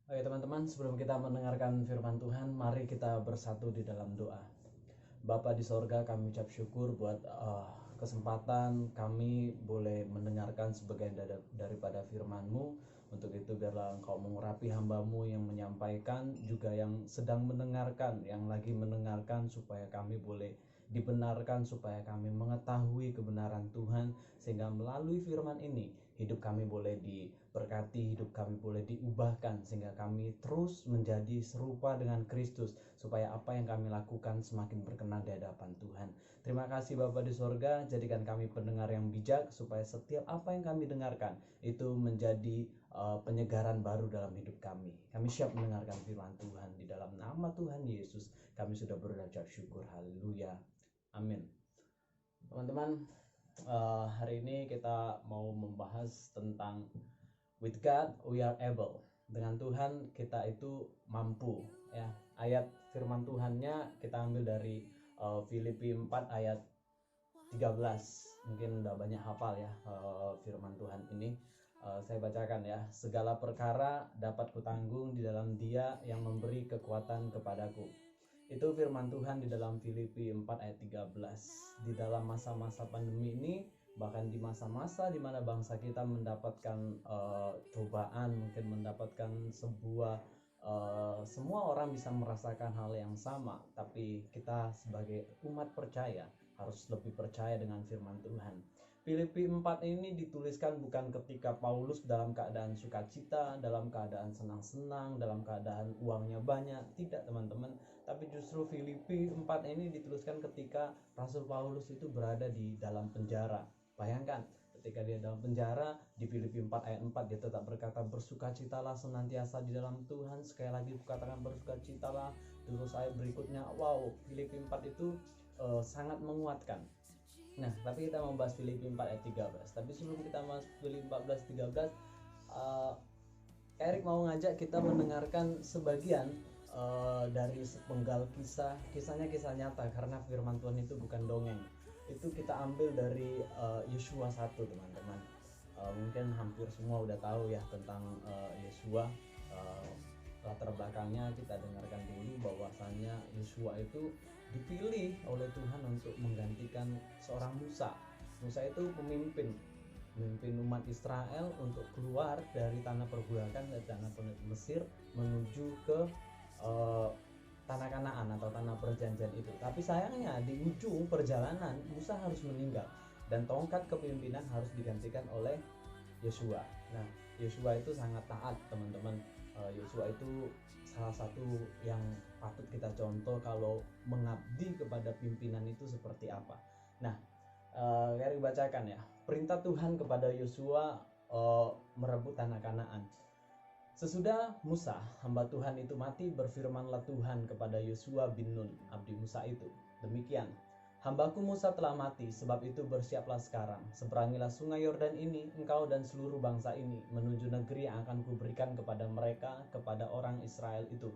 Oke teman-teman, sebelum kita mendengarkan firman Tuhan, mari kita bersatu di dalam doa. Bapa di sorga, kami ucap syukur buat kesempatan kami boleh mendengarkan sebagian daripada firman-Mu. Untuk itu biarlah Engkau mengurapi hamba-Mu yang menyampaikan, juga yang sedang mendengarkan, yang lagi mendengarkan, supaya kami boleh dibenarkan, supaya kami mengetahui kebenaran Tuhan, sehingga melalui firman ini hidup kami boleh diberkati, hidup kami boleh diubahkan, sehingga kami terus menjadi serupa dengan Kristus, supaya apa yang kami lakukan semakin berkenan di hadapan Tuhan. Terima kasih Bapa di sorga, jadikan kami pendengar yang bijak, supaya setiap apa yang kami dengarkan itu menjadi penyegaran baru dalam hidup kami. Kami siap mendengarkan firman Tuhan. Di dalam nama Tuhan Yesus kami sudah berucap syukur. Haleluya, amin. Teman-teman, hari ini kita mau membahas tentang with God we are able. Dengan Tuhan kita itu mampu, ya. Ayat firman Tuhannya kita ambil dari Filipi 4 ayat 13. Mungkin udah banyak hafal ya firman Tuhan ini. Saya bacakan ya. Segala perkara dapat kutanggung di dalam Dia yang memberi kekuatan kepadaku. Itu firman Tuhan di dalam Filipi 4 ayat 13. Di dalam masa-masa pandemi ini, bahkan di masa-masa di mana bangsa kita mendapatkan cobaan, mungkin mendapatkan sebuah semua orang bisa merasakan hal yang sama, tapi kita sebagai umat percaya harus lebih percaya dengan firman Tuhan. Filipi 4 ini dituliskan bukan ketika Paulus dalam keadaan sukacita, dalam keadaan senang-senang, dalam keadaan uangnya banyak, tidak teman-teman. Tapi justru Filipi 4 ini dituliskan ketika Rasul Paulus itu berada di dalam penjara. Bayangkan, ketika dia dalam penjara, di Filipi 4 ayat 4 dia tetap berkata, bersukacitalah senantiasa di dalam Tuhan. Sekali lagi katakan bersukacitalah. Terus ayat berikutnya, wow, Filipi 4 itu sangat menguatkan. Nah, tapi kita membahas Filipi 4 ayat 13. Tapi sebelum kita masuk Filipi 14 13, Erik mau ngajak kita mendengarkan sebagian dari sepenggal kisahnya kisah nyata, karena firman Tuhan itu bukan dongeng. Itu kita ambil dari Yosua 1, teman-teman. Mungkin hampir semua udah tahu ya tentang Yosua. Latar belakangnya kita dengarkan dulu bahwasanya Yosua itu dipilih oleh Tuhan untuk menggantikan seorang Musa. Musa itu pemimpin umat Israel untuk keluar dari tanah perbudakan dan tanah Mesir menuju ke tanah Kanaan atau tanah perjanjian itu. Tapi sayangnya di ujung perjalanan Musa harus meninggal dan tongkat kepemimpinan harus digantikan oleh Yosua. Nah, Yosua itu sangat taat, teman-teman. Yosua itu salah satu yang patut kita contoh kalau mengabdi kepada pimpinan itu seperti apa. Nah, Gary bacakan ya. Perintah Tuhan kepada Yosua merebut tanah Kanaan. Sesudah Musa, hamba Tuhan itu mati, berfirmanlah Tuhan kepada Yosua bin Nun, abdi Musa itu. Demikian, hambaku Musa telah mati, sebab itu bersiaplah sekarang. Seberangilah sungai Yordan ini, engkau dan seluruh bangsa ini, menuju negeri yang akan kuberikan kepada mereka, kepada orang Israel itu.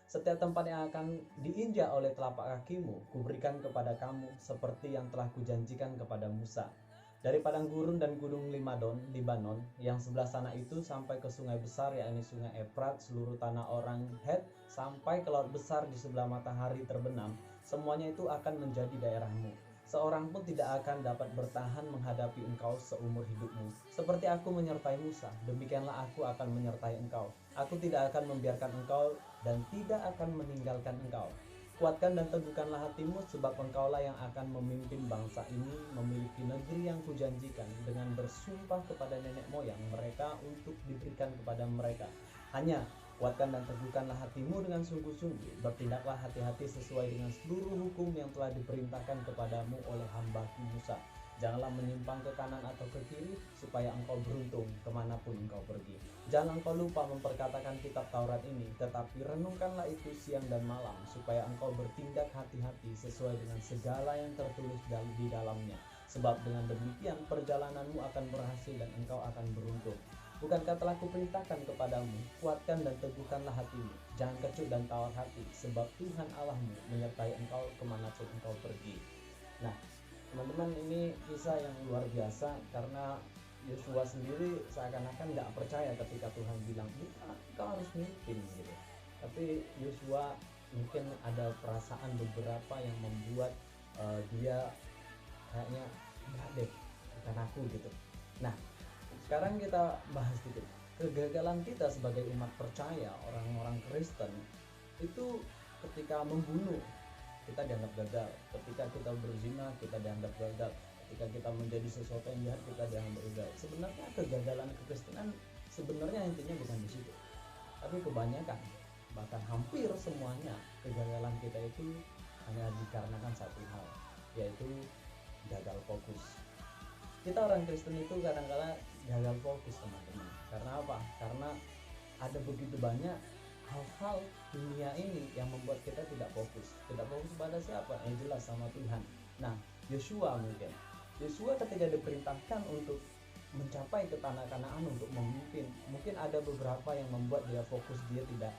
Setiap tempat yang akan diinjak oleh telapak kakimu, kuberikan kepada kamu, seperti yang telah kujanjikan kepada Musa. Dari padang gurun dan gunung Libanon, yang sebelah sana itu sampai ke sungai besar, yakni sungai Efrat, seluruh tanah orang Het, sampai ke laut besar di sebelah matahari terbenam, semuanya itu akan menjadi daerahmu. Seorang pun tidak akan dapat bertahan menghadapi engkau seumur hidupmu. Seperti aku menyertai Musa, demikianlah aku akan menyertai engkau. Aku tidak akan membiarkan engkau dan tidak akan meninggalkan engkau. Kuatkan dan teguhkanlah hatimu, sebab engkaulah yang akan memimpin bangsa ini memiliki negeri yang kujanjikan, dengan bersumpah kepada nenek moyang mereka untuk diberikan kepada mereka. Hanya kuatkan dan teguhkanlah hatimu dengan sungguh-sungguh, bertindaklah hati-hati sesuai dengan seluruh hukum yang telah diperintahkan kepadamu oleh hambaku Musa. Janganlah menyimpang ke kanan atau ke kiri, supaya engkau beruntung kemanapun engkau pergi. Jangan engkau lupa memperkatakan kitab Taurat ini, tetapi renungkanlah itu siang dan malam, supaya engkau bertindak hati-hati sesuai dengan segala yang tertulis di dalamnya. Sebab dengan demikian perjalananmu akan berhasil dan engkau akan beruntung. Bukankah telah kuperintahkan kepadamu, kuatkan dan teguhkanlah hatimu, jangan kecut dan tawar hati, sebab Tuhan Allahmu menyertai engkau kemanapun engkau pergi. Nah, teman-teman, ini kisah yang luar biasa, karena Yosua sendiri seakan-akan nggak percaya ketika Tuhan bilang, engkau harus mimpin gitu. Tapi Yosua mungkin ada perasaan beberapa yang membuat dia kayaknya enggak deh, bukan aku gitu. Nah, sekarang kita bahas dikit kegagalan kita sebagai umat percaya, orang-orang Kristen itu ketika membunuh kita dianggap gagal, ketika kita berzina kita dianggap gagal, ketika kita menjadi sesuatu yang jahat kita dianggap gagal. Sebenarnya kegagalan kekristenan sebenarnya intinya bukan di situ, tapi kebanyakan bahkan hampir semuanya kegagalan kita itu hanya dikarenakan satu hal, yaitu gagal fokus. Kita orang Kristen itu kadang-kala gagal fokus, teman-teman. Karena apa? Karena ada begitu banyak hal-hal dunia ini yang membuat kita tidak fokus. Tidak fokus pada siapa? Yang jelas sama Tuhan. Nah, Yosua ketika diperintahkan untuk mencapai ke tanah Kanaan untuk memimpin, mungkin ada beberapa yang membuat dia fokus, dia tidak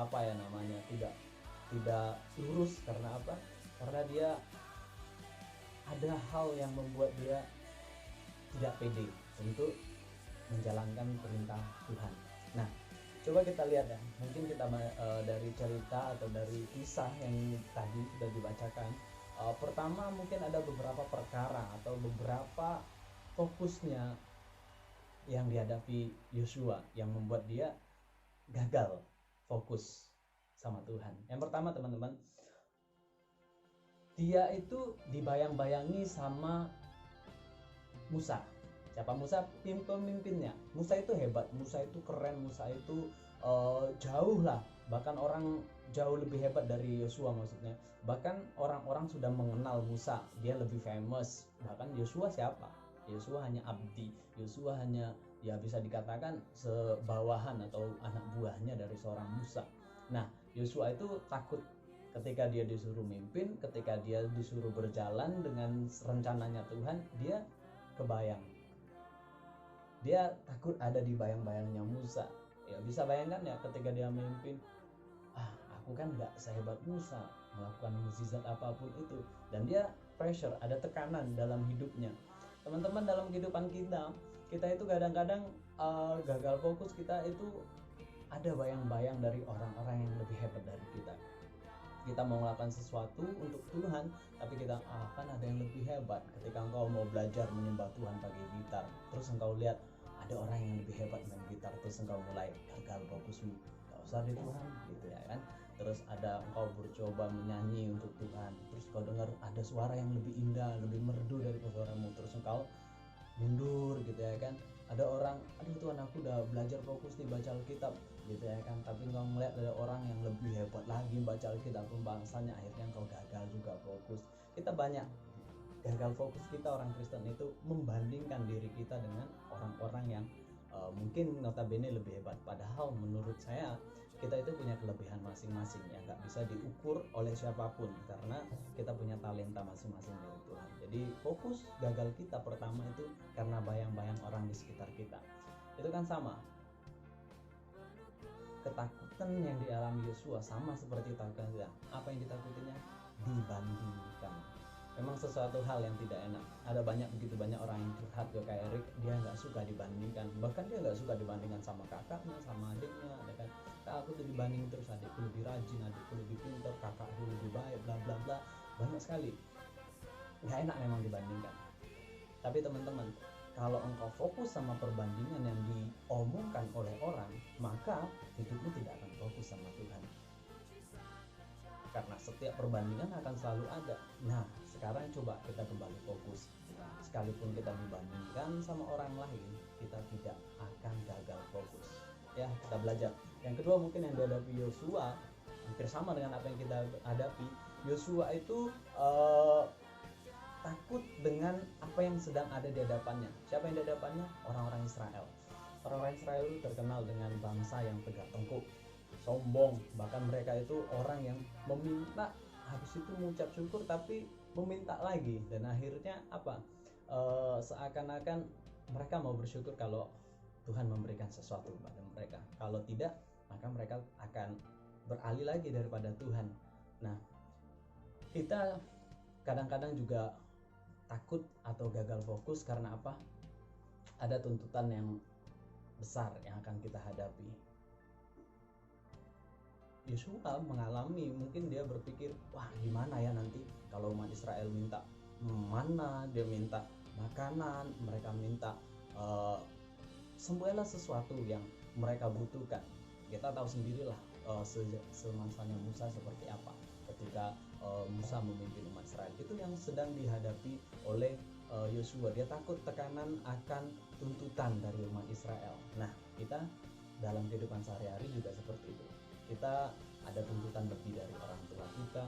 apa ya namanya, tidak lurus. Karena apa? Karena dia ada hal yang membuat dia tidak pede untuk menjalankan perintah Tuhan. Nah, coba kita lihat ya, mungkin kita dari cerita atau dari kisah yang tadi sudah dibacakan. Pertama mungkin ada beberapa perkara atau beberapa fokusnya yang dihadapi Yosua yang membuat dia gagal fokus sama Tuhan. Yang pertama, teman-teman, dia itu dibayang-bayangi sama Musa. Siapa Musa? Pemimpinnya. Musa itu hebat, Musa itu keren, Musa itu jauh lah, bahkan orang jauh lebih hebat dari Yosua maksudnya. Bahkan orang-orang sudah mengenal Musa, dia lebih famous. Bahkan Yosua siapa? Yosua hanya abdi, Yosua hanya ya bisa dikatakan sebawahan atau anak buahnya dari seorang Musa. Nah, Yosua itu takut ketika dia disuruh mimpin, ketika dia disuruh berjalan dengan rencananya Tuhan, dia kebayang. Dia takut ada di bayang-bayangnya Musa. Ya bisa bayangkan ya, ketika dia memimpin, aku kan gak sehebat Musa melakukan mukjizat apapun itu. Dan dia pressure, ada tekanan dalam hidupnya. Teman-teman, dalam kehidupan kita itu kadang-kadang gagal fokus kita itu ada bayang-bayang dari orang-orang yang lebih hebat dari kita. Kita mau melakukan sesuatu untuk Tuhan, tapi kita kan ada yang lebih hebat. Ketika engkau mau belajar menyembah Tuhan pakai gitar, terus engkau lihat ada orang yang lebih hebat main gitar, terus engkau mulai gagal fokusmu, gak usah deh Tuhan gitu ya kan. Terus ada engkau bercoba menyanyi untuk Tuhan, terus kau dengar ada suara yang lebih indah, lebih merdu dari suaramu, terus engkau mundur gitu ya kan. Ada orang, aduh Tuhan aku udah belajar fokus nih baca Alkitab gitu ya kan, tapi engkau melihat ada orang yang lebih hebat lagi baca Alkitab pembahasannya, akhirnya engkau gagal juga fokus. Kita banyak gagal fokus kita orang Kristen itu membandingkan diri kita dengan orang-orang yang mungkin notabene lebih hebat, padahal menurut saya kita itu punya kelebihan masing-masing yang gak bisa diukur oleh siapapun, karena kita punya talenta masing-masing dari Tuhan. Jadi fokus gagal kita pertama itu karena bayang-bayang orang di sekitar kita. Itu kan sama, ketakutan yang dialami Yosua sama seperti takutan kita. Apa yang ditakutinya? Dibandingkan. Memang sesuatu hal yang tidak enak. Ada begitu banyak orang yang curhat ke kayak Erik, dia nggak suka dibandingkan. Bahkan dia nggak suka dibandingkan sama kakaknya, sama adiknya. Ada kan, aku tuh dibanding terus, adikku lebih rajin, adikku lebih pintar, kakakku lebih baik, bla bla bla. Banyak sekali. Nggak enak memang dibandingkan. Tapi teman-teman, kalau engkau fokus sama perbandingan yang diomongkan oleh orang, maka hidupmu tidak akan fokus sama Tuhan. Karena setiap perbandingan akan selalu ada. Nah, sekarang coba kita kembali fokus. Sekalipun kita dibandingkan sama orang lain, kita tidak akan gagal fokus. Ya, kita belajar. Yang kedua mungkin yang dihadapi Yosua hampir sama dengan apa yang kita hadapi. Yosua itu takut dengan apa yang sedang ada di hadapannya. Siapa yang di hadapannya? Orang-orang Israel. Orang-orang Israel itu terkenal dengan bangsa yang tegak tengkuk, sombong. Bahkan mereka itu orang yang meminta, habis itu mengucap syukur tapi meminta lagi. Dan akhirnya apa? Seakan-akan mereka mau bersyukur kalau Tuhan memberikan sesuatu kepada mereka. Kalau tidak, maka mereka akan beralih lagi daripada Tuhan. Nah, kita kadang-kadang juga takut atau gagal fokus karena apa? Ada tuntutan yang besar yang akan kita hadapi. Yosua mengalami, mungkin dia berpikir, wah gimana ya nanti kalau umat Israel minta mana, dia minta makanan, mereka minta segala sesuatu yang mereka butuhkan. Kita tahu sendirilah semasanya Musa seperti apa ketika Musa memimpin umat Israel. Itu yang sedang dihadapi oleh Yosua. Dia takut tekanan akan tuntutan dari umat Israel. Nah, kita dalam kehidupan sehari-hari juga seperti itu. Kita ada tuntutan lebih dari orang tua kita,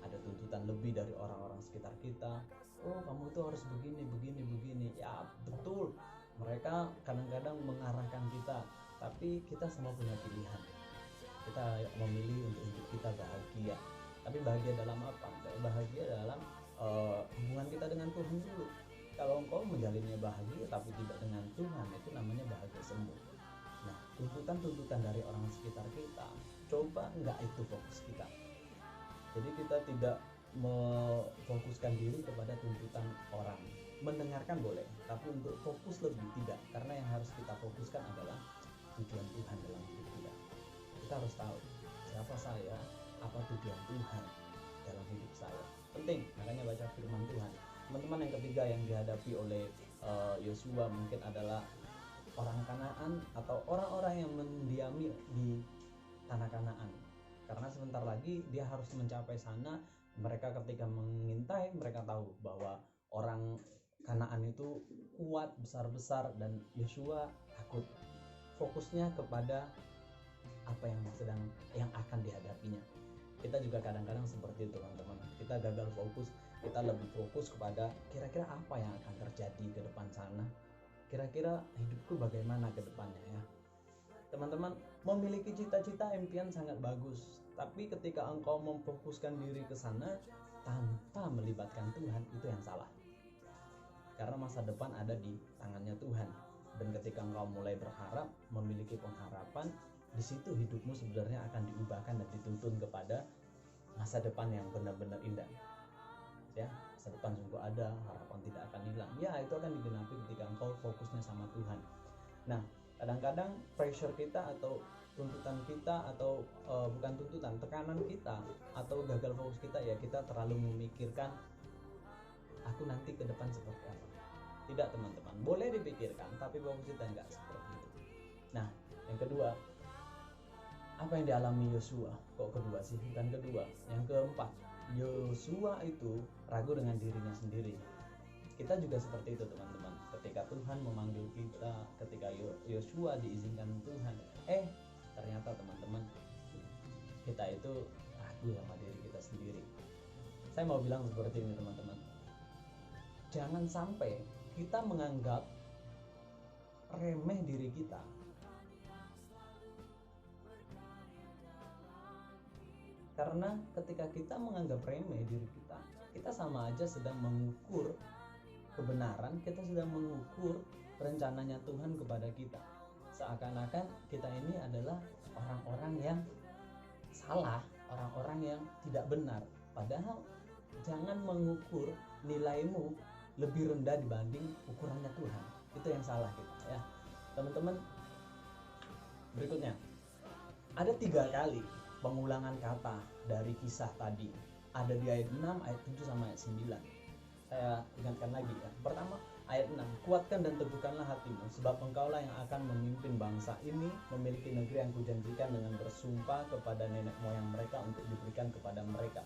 ada tuntutan lebih dari orang-orang sekitar kita. Oh, kamu itu harus begini, begini, begini. Ya, betul. Mereka kadang-kadang mengarahkan kita, tapi kita semua punya pilihan. Kita memilih untuk hidup kita bahagia. Tapi bahagia dalam apa? Bahagia dalam hubungan kita dengan Tuhan dulu. Kalau engkau menjalinnya bahagia tapi tidak dengan Tuhan, itu namanya bahagia semu. Nah, tuntutan-tuntutan dari orang sekitar kita, coba enggak itu fokus kita. Jadi kita tidak memfokuskan diri kepada tuntutan orang. Mendengarkan boleh, tapi untuk fokus lebih tidak, karena yang harus kita fokuskan adalah tujuan Tuhan dalam hidup kita. Kita harus tahu siapa saya, apa tujuan Tuhan dalam hidup saya. Penting, makanya baca firman Tuhan. Teman-teman, yang ketiga yang dihadapi oleh Yosua mungkin adalah orang Kanaan atau orang-orang yang mendiami di tanah Kanaan. Karena sebentar lagi dia harus mencapai sana. Mereka ketika mengintai, mereka tahu bahwa orang Kanaan itu kuat, besar-besar, dan Yosua takut. Fokusnya kepada apa yang akan dihadapinya. Kita juga kadang-kadang seperti itu, teman-teman. Kita gagal fokus, kita lebih fokus kepada kira-kira apa yang akan terjadi ke depan sana. Kira-kira hidupku bagaimana ke depannya ya. Teman-teman, memiliki cita-cita impian sangat bagus, tapi ketika engkau memfokuskan diri ke sana tanpa melibatkan Tuhan, itu yang salah. Karena masa depan ada di tangannya Tuhan. Dan ketika engkau mulai berharap, memiliki pengharapan, di situ hidupmu sebenarnya akan diubahkan dan dituntun kepada masa depan yang benar-benar indah. Ya, masa depan sungguh ada, harapan tidak akan hilang. Ya, itu akan digenapi ketika engkau fokusnya sama Tuhan. Nah, kadang-kadang pressure kita atau tuntutan kita atau bukan tuntutan, tekanan kita atau gagal fokus kita, ya kita terlalu memikirkan aku nanti ke depan seperti apa. Tidak, teman-teman, boleh dipikirkan, tapi fokus kita enggak seperti itu. Nah, yang kedua, apa yang dialami Yosua? Kok kedua sih? Bukan kedua. Yang keempat, Yosua itu ragu dengan dirinya sendiri. Kita juga seperti itu, teman-teman. Ketika Tuhan memanggil kita, ketika Yosua diizinkan Tuhan, ternyata teman-teman, kita itu ragu sama diri kita sendiri. Saya mau bilang seperti ini, teman-teman. Jangan sampai kita menganggap remeh diri kita. Karena ketika kita menganggap remeh diri kita, kita sama aja sedang mengukur kebenaran, kita sedang mengukur rencananya Tuhan kepada kita. Seakan-akan kita ini adalah orang-orang yang salah, orang-orang yang tidak benar. Padahal jangan mengukur nilaimu lebih rendah dibanding ukurannya Tuhan. Itu yang salah kita ya. Teman-teman, berikutnya ada 3 kali pengulangan kata dari kisah tadi. Ada di ayat 6, ayat 7 sama ayat 9. Saya ingatkan lagi ya. Pertama, ayat 6, kuatkan dan teguhkanlah hatimu, sebab engkaulah yang akan memimpin bangsa ini memiliki negeri yang kujanjikan dengan bersumpah kepada nenek moyang mereka untuk diberikan kepada mereka.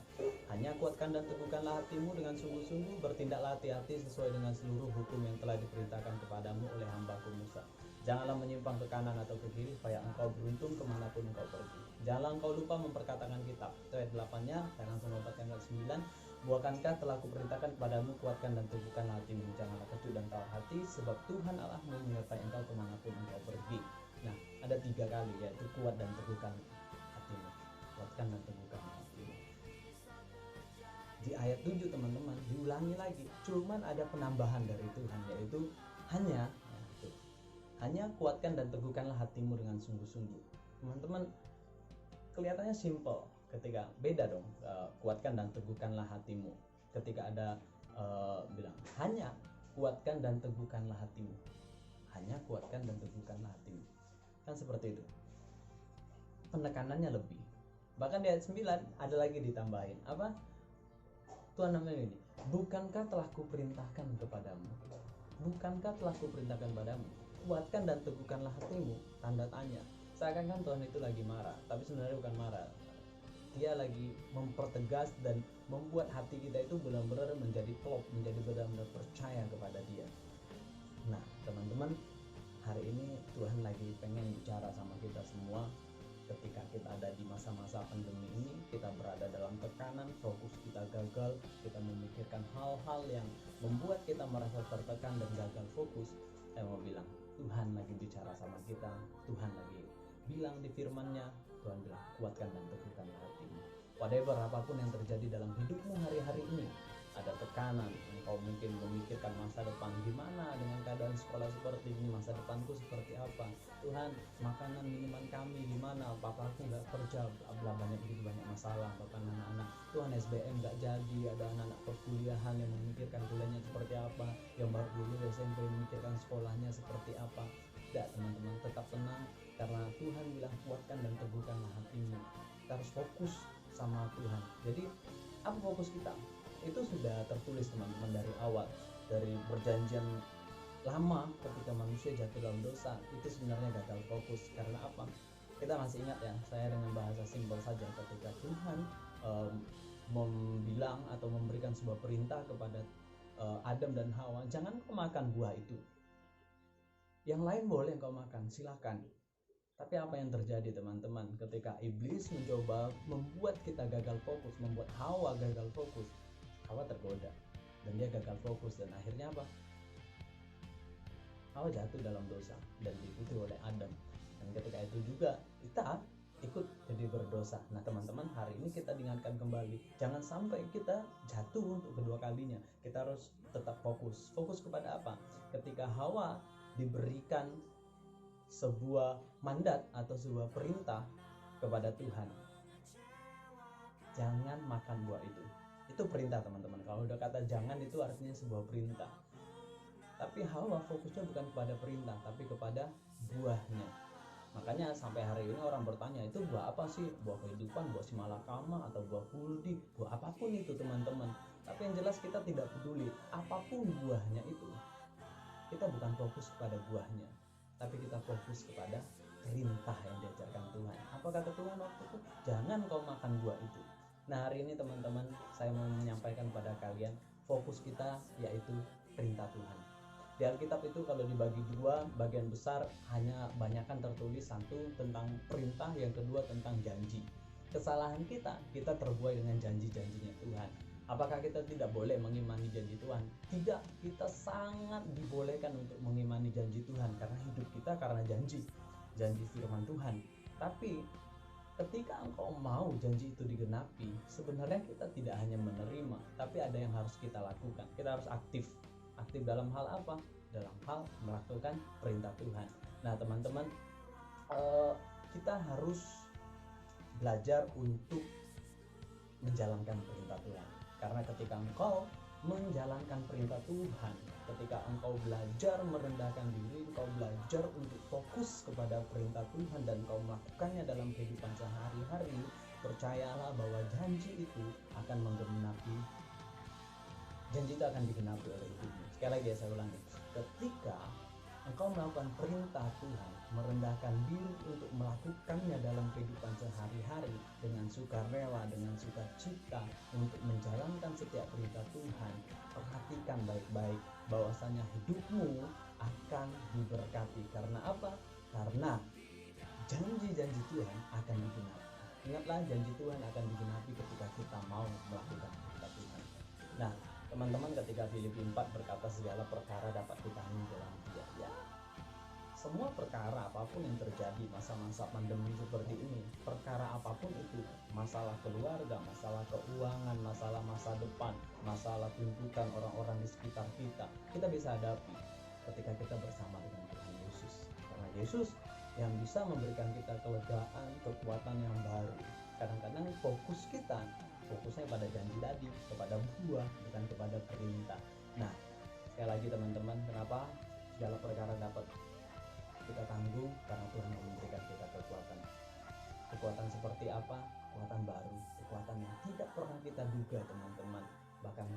Hanya kuatkan dan teguhkanlah hatimu dengan sungguh-sungguh, bertindaklah hati-hati sesuai dengan seluruh hukum yang telah diperintahkan kepadamu oleh hambaku Musa. Janganlah menyimpang ke kanan atau ke kiri, supaya engkau beruntung kemanapun engkau pergi. Janganlah engkau lupa memperkatakan kitab. Itu ayat 8-nya, saya langsung lompatkan ke 9. Bukankah telah kuperintahkan kepadamu, kuatkan dan teguhkanlah hatimu, janganlah kecut dan tawar hati, sebab Tuhan Allahmu menyertai engkau kemanapun engkau pergi. Nah, ada 3 kali, yaitu kuat dan teguhkan hatimu, kuatkan dan teguhkan hatimu. Di ayat 7, teman-teman, diulangi lagi, cuman ada penambahan dari Tuhan, yaitu hanya kuatkan dan teguhkanlah hatimu dengan sungguh-sungguh. Teman-teman, kelihatannya simple. Ketika beda dong, kuatkan dan teguhkanlah hatimu. Ketika ada bilang hanya kuatkan dan teguhkanlah hatimu, hanya kuatkan dan teguhkanlah hatimu, kan seperti itu. Penekanannya lebih. Bahkan di ayat 9 ada lagi ditambahin apa? Tuhan namanya ini, bukankah telah kuperintahkan kepadamu, bukankah telah kuperintahkan padamu, kuatkan dan teguhkanlah hatimu, tanda tanya. Seakan-akan Tuhan itu lagi marah, tapi sebenarnya bukan marah. Dia lagi mempertegas dan membuat hati kita itu benar-benar menjadi klop, menjadi benar-benar percaya kepada Dia. Nah teman-teman, hari ini Tuhan lagi pengen bicara sama kita semua. Ketika kita ada di masa-masa pandemi ini, kita berada dalam tekanan, fokus kita gagal, kita memikirkan hal-hal yang membuat kita merasa tertekan dan gagal fokus. Saya mau bilang, Tuhan lagi bicara sama kita. Tuhan lagi bilang di firman-Nya, Tuhan bilang, kuatkan dan teguhkanlah hatimu. Whatever apapun yang terjadi dalam hidupmu hari-hari ini, ada tekanan, engkau mungkin memikirkan masa depan, gimana dengan keadaan sekolah seperti ini, masa depanku seperti apa, Tuhan makanan minuman kami gimana, papaku nggak kerja, banyak masalah, bahkan anak-anak, Tuhan SBM nggak jadi, ada anak-anak perkuliahan yang memikirkan kuliahnya seperti apa, yang baru lulus SMP memikirkan sekolahnya seperti apa. Tidak teman-teman, tetap tenang, karena Tuhan bilang kuatkan dan teguhkanlah hatimu. Kita harus fokus sama Tuhan. Jadi apa fokus kita? Itu sudah tertulis teman-teman dari awal, dari perjanjian lama. Ketika manusia jatuh dalam dosa, itu sebenarnya gagal fokus. Karena apa? Kita masih ingat ya, saya dengan bahasa simpel saja, ketika Tuhan membilang atau memberikan sebuah perintah kepada Adam dan Hawa, jangan kau makan buah itu, yang lain boleh kau makan, silakan. Tapi apa yang terjadi teman-teman, ketika iblis mencoba membuat kita gagal fokus, membuat Hawa gagal fokus, Hawa tergoda dan dia gagal fokus, dan akhirnya apa? Hawa jatuh dalam dosa dan diikuti oleh Adam, dan ketika itu juga kita ikut jadi berdosa. Nah teman-teman, hari ini kita diingatkan kembali, jangan sampai kita jatuh untuk kedua kalinya. Kita harus tetap fokus. Fokus kepada apa? Ketika Hawa diberikan sebuah mandat atau sebuah perintah kepada Tuhan, jangan makan buah itu perintah teman-teman. Kalau udah kata jangan, itu artinya sebuah perintah. Tapi Hawa fokusnya bukan kepada perintah, tapi kepada buahnya. Makanya sampai hari ini orang bertanya, itu buah apa sih? Buah kehidupan, buah simalakama, atau buah kuldi, buah apapun itu teman-teman. Tapi yang jelas kita tidak peduli apapun buahnya itu, kita bukan fokus kepada buahnya, tapi kita fokus kepada perintah yang diajarkan Tuhan. Apa kata Tuhan waktu itu? Jangan kau makan buah itu. Nah hari ini teman-teman, saya mau menyampaikan kepada kalian, fokus kita yaitu perintah Tuhan. Di Alkitab itu kalau dibagi dua, bagian besar hanya banyakkan tertulis, satu tentang perintah, yang kedua tentang janji. Kesalahan kita terbuai dengan janji-janjinya Tuhan. Apakah kita tidak boleh mengimani janji Tuhan? Tidak, kita sangat dibolehkan untuk mengimani janji Tuhan, karena hidup kita karena janji firman Tuhan. Tapi ketika engkau mau janji itu digenapi, sebenarnya kita tidak hanya menerima, tapi ada yang harus kita lakukan. Kita harus aktif dalam hal apa? Dalam hal melakukan perintah Tuhan. Nah teman-teman, kita harus belajar untuk menjalankan perintah Tuhan. Karena ketika engkau menjalankan perintah Tuhan, ketika engkau belajar merendahkan diri, engkau belajar untuk fokus kepada perintah Tuhan, dan engkau melakukannya dalam kehidupan sehari-hari, percayalah bahwa janji itu akan menggenapi. Janji itu akan digenapi oleh hidupmu. Sekali lagi saya ulangi, ketika engkau melakukan perintah Tuhan, merendahkan diri untuk melakukannya dalam kehidupan sehari-hari dengan sukarela, dengan sukacita untuk menjalankan setiap perintah Tuhan, perhatikan baik-baik bahwasanya hidupmu akan diberkati. Karena apa? Karena janji-janji Tuhan akan digenapi. Ingatlah, janji Tuhan akan digenapi ketika kita mau melakukan perintah Tuhan. Nah teman-teman, ketika Filipi 4 berkata segala perkara dapat ditanggung dalam Dia, ya semua perkara apapun yang terjadi masa-masa pandemi seperti ini, perkara apapun itu, masalah keluarga, masalah keuangan, masalah masa depan, masalah tuntutan orang-orang di sekitar kita bisa hadapi ketika kita bersama dengan Tuhan Yesus. Karena Yesus yang bisa memberikan kita kelegaan, kekuatan yang baru. Kadang-kadang fokusnya pada janji tadi, kepada buah, bukan kepada perintah. Nah sekali lagi teman-teman, kenapa segala perkara dapat kita tanggung? Karena Tuhan memberikan kita kekuatan Kekuatan seperti apa? Kekuatan baru, kekuatan yang tidak pernah kita duga teman-teman. Bahkan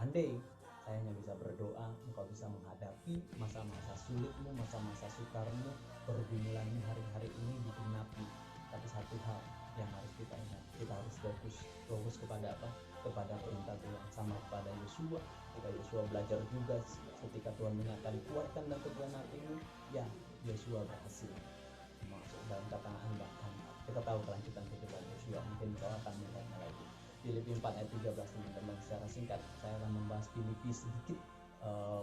andai saya hanya bisa berdoa, engkau bisa menghadapi masa-masa sulitmu, masa-masa sukarmu, pergumulanmu hari-hari ini digenapi. Tapi satu hal yang harus kita ingat, kita harus fokus kepada apa? Kepada perintah Tuhan, sama kepada Yosua. Ketika Yosua belajar juga, ketika Tuhan menyatakan kuatkan dan teguhkan hatimu, ya Yosua berhasil masuk dalam katangan. Bahkan kita tahu kelanjutan kehidupan Yosua, mungkin kau akan melihatnya lagi. Filipi 4 ayat 13 teman-teman. Secara singkat saya akan membahas Filipi sedikit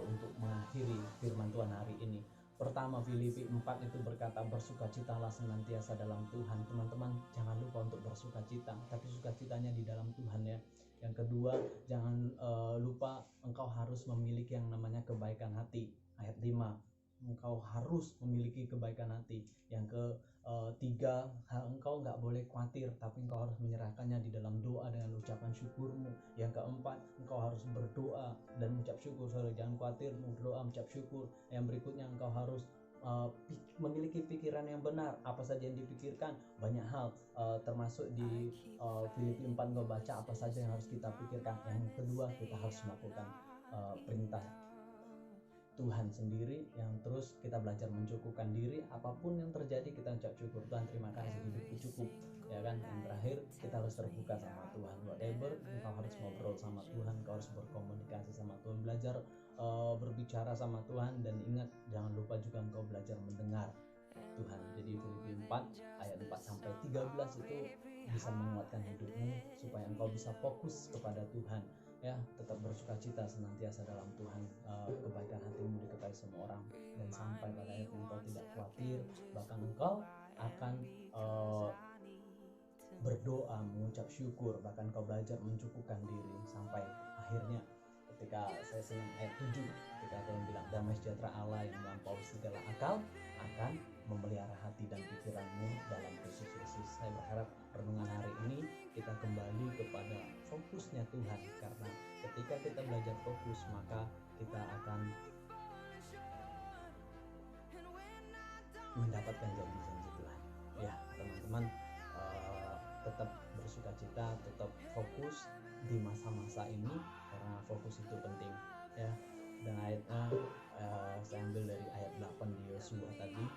untuk mengakhiri firman Tuhan hari ini. Pertama, Filipi 4 itu berkata, bersukacitalah senantiasa dalam Tuhan. Teman-teman, jangan lupa untuk bersukacita, tapi sukacitanya di dalam Tuhan ya. Yang kedua, jangan lupa engkau harus memiliki yang namanya kebaikan hati. Ayat 5, engkau harus memiliki kebaikan hati. Yang ketiga, engkau nggak boleh khawatir, tapi engkau harus menyerahkannya di dalam doa dengan ucapan syukurmu. Yang keempat, engkau harus berdoa dan mengucap syukur. Jangan khawatir, berdoa, mengucap syukur. Yang berikutnya, engkau harus memiliki pikiran yang benar. Apa saja yang dipikirkan, banyak hal, termasuk di Filipi 4 engkau baca apa saja yang harus kita pikirkan. Yang kedua, kita harus melakukan perintah Tuhan sendiri, yang terus kita belajar mencukupkan diri. Apapun yang terjadi kita ucap syukur, Tuhan terima kasih hidupku cukup, ya kan. Yang terakhir, kita harus terbuka sama Tuhan. Whatever, engkau harus ngobrol sama Tuhan, engkau harus berkomunikasi sama Tuhan, belajar berbicara sama Tuhan. Dan ingat, jangan lupa juga engkau belajar mendengar Tuhan. Jadi Filipi 4 ayat 4 sampai 13 itu bisa menguatkan hidupmu supaya engkau bisa fokus kepada Tuhan. Ya, tetap bersukacita senantiasa dalam Tuhan. Kebaikan hatimu diketahui semua orang, dan sampai pada akhir engkau tidak khawatir, bahkan engkau akan berdoa, mengucap syukur, bahkan engkau belajar mencukupkan diri. Sampai akhirnya ketika saya senang ayat 7, ketika Tuhan bilang damai sejahtera Allah yang melampaui segala akal akan memelihara hati dan pikiranmu dalam Kristus Yesus. Saya berharap renungan hari ini kita kembali kepada fokusnya Tuhan, karena ketika kita belajar fokus, maka kita akan mendapatkan janji-janji Tuhan. Ya teman-teman, tetap bersukacita, tetap fokus di masa-masa ini, karena fokus itu penting ya. Dan ayatnya saya ambil dari ayat 8 di Yosua tadi.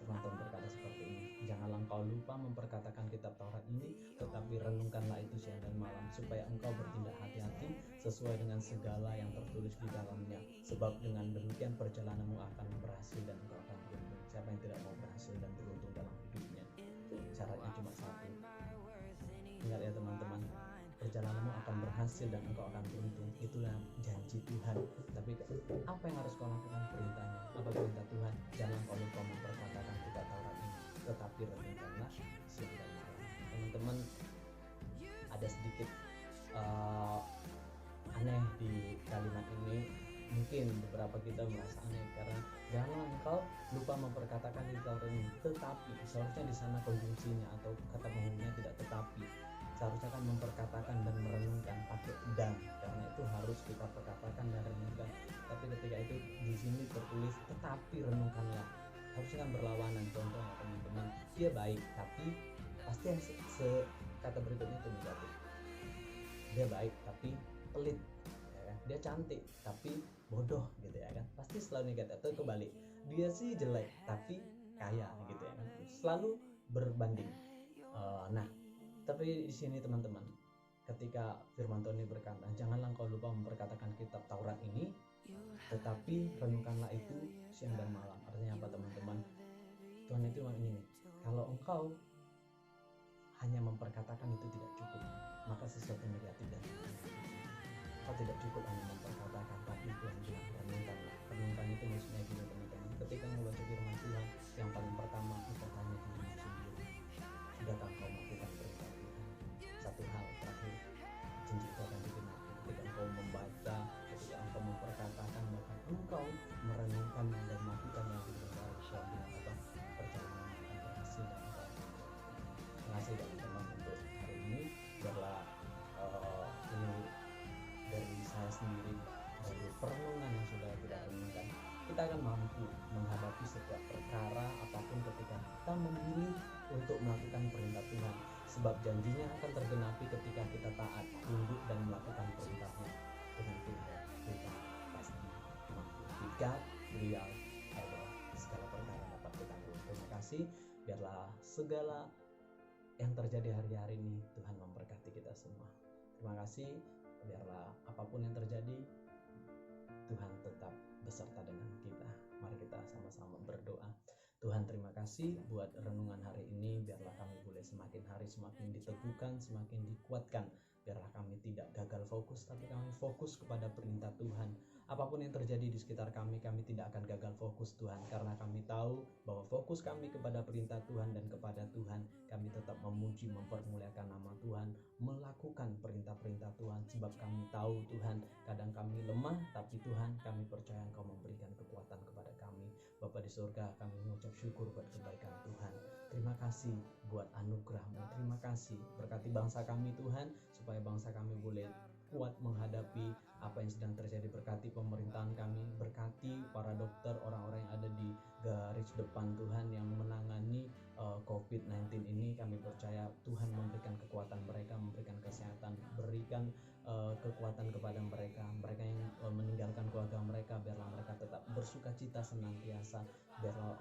Firman Tuhan berkata seperti ini, janganlah engkau lupa memperkatakan kitab Taurat ini, tetapi renungkanlah itu siang dan malam, supaya engkau bertindak hati-hati sesuai dengan segala yang tertulis di dalamnya. Sebab dengan demikian perjalananmu akan berhasil dan engkau akan beruntung. Siapa yang tidak mau berhasil dan beruntung dalam hidupnya? Syaratnya cuma satu. Ingat ya teman-teman, perjalananmu akan berhasil dan engkau akan beruntung. Itulah janji Tuhan. Tapi apa yang harus kau lakukan? Perintahnya. Apa perintah Tuhan? Jangan kau lupa memperkatakan kitab Taurat ini, tetapi renungkanlah siang dan malam. Teman-teman, ada sedikit aneh di kalimat ini. Mungkin beberapa kita merasa aneh, karena janganlah engkau lupa memperkatakan kitab Taurat ini, tetapi seharusnya di sana konjungsinya atau kata penghubungnya tidak tetapi. Seharusnya kan memperkatakan dan merenungkan pakai dan, karena itu harus kita perkatakan dan renungkan. Tapi ketika itu di sini tertulis tetapi renungkanlah, harusnya kan berlawanan. Contohnya teman-teman, dia baik tapi pasti yang kata berikutnya itu negatif. Dia baik tapi pelit, ya kan? Dia cantik tapi bodoh gitu ya kan, pasti selalu negatif. Atau kebalik, dia sih jelek tapi kaya gitu ya kan, selalu berbanding. Nah tapi di sini teman-teman, ketika firman Tuhan ini berkata, janganlah engkau lupa memperkatakan kitab Taurat ini, tetapi renungkanlah itu siang dan malam. Artinya apa teman-teman? Tuhan itu ini, kalau engkau hanya memperkatakan itu tidak cukup, maka sesuatu negatif dan engkau tidak cukup hanya memperkatakan, tapi Tuhan bilang renungkanlah. Renungkan itu maksudnya gini teman-teman, ketika membaca firman Tuhan, yang paling pertama engkau tanya dirimu sendiri, sudahkah engkau melakukan perintah Tuhan? Satu hal terakhir, janji itu akan digenapi ketika engkau membaca, ketika engkau memperkatakan, maka engkau merenungkan dan melakukan yang diberitahu Tuhan bilang apa? Perjalanan akan berhasil dan engkau akan beruntung. Terima kasih teman-teman untuk hari ini. Biarlah ini dari saya sendiri, dari perenungan yang sudah kita renungkan, kita akan mampu menghadapi setiap perkara apapun ketika kita memilih untuk melakukan perintah Tuhan, sebab janjinya akan tergenapi ketika kita taat, tunduk dan melakukan perintahnya. Dengan Tuhan kita pasti mampu. With God we are able. Segala perkara dapat ditanggung. Terima kasih. Biarlah segala yang terjadi hari-hari ini Tuhan memberkati kita semua. Terima kasih. Biarlah apapun yang terjadi, Tuhan tetap beserta dengan kita. Mari kita sama-sama berdoa. Tuhan, terima kasih buat renungan hari ini. Biarlah kami boleh semakin hari semakin diteguhkan, semakin dikuatkan. Biarlah kami tidak gagal fokus, tapi kami fokus kepada perintah Tuhan. Apapun yang terjadi di sekitar kami tidak akan gagal fokus Tuhan. Karena kami tahu bahwa fokus kami kepada perintah Tuhan dan kepada Tuhan, kami tetap memuji, mempermuliakan nama Tuhan, melakukan perintah-perintah Tuhan. Sebab kami tahu Tuhan, kadang kami lemah, tapi Tuhan, kami percaya Engkau memberikan kekuatan kepada kami. Bapa di surga, kami mengucap syukur buat kebaikan Tuhan. Terima kasih buat anugerah-Mu. Terima kasih, berkati bangsa kami Tuhan, supaya bangsa kami boleh kuat menghadapi apa yang sedang terjadi. Berkati pemerintahan kami, berkati para dokter, orang-orang yang ada di garis depan Tuhan yang menangani COVID-19 ini. Kami percaya Tuhan memberikan kekuatan mereka, memberikan kesehatan, berikan kekuatan kepada mereka yang meninggalkan keluarga mereka. Biarlah mereka tetap bersuka cita senantiasa, biarlah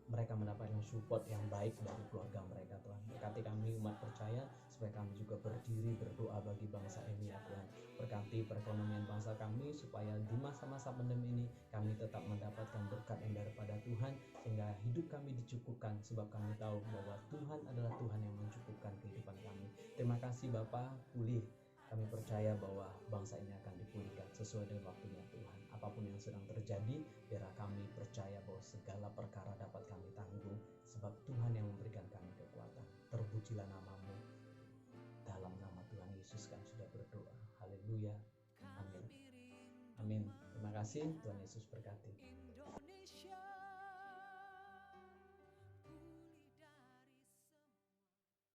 mereka mendapatkan support yang baik dari keluarga mereka Tuhan. Berkati kami umat percaya, supaya kami juga berdiri berdoa bagi bangsa ini ya Tuhan. Berkati perekonomian bangsa kami, supaya di masa-masa pandemi ini kami tetap mendapatkan berkat yang daripada Tuhan, sehingga hidup kami dicukupkan, sebab kami tahu bahwa Tuhan adalah Tuhan yang mencukupkan kehidupan kami. Terima kasih Bapa, pulih. Kami percaya bahwa bangsa ini akan dipulihkan sesuai dengan waktunya Tuhan. Apapun yang sedang terjadi, biarlah kami percaya bahwa segala perkara dapat kami tanggung, sebab Tuhan yang memberikan kami kekuatan. Terpujilah nama-Mu. Dalam nama Tuhan Yesus kami sudah berdoa. Haleluya. Amin. Amin. Terima kasih. Tuhan Yesus berkati.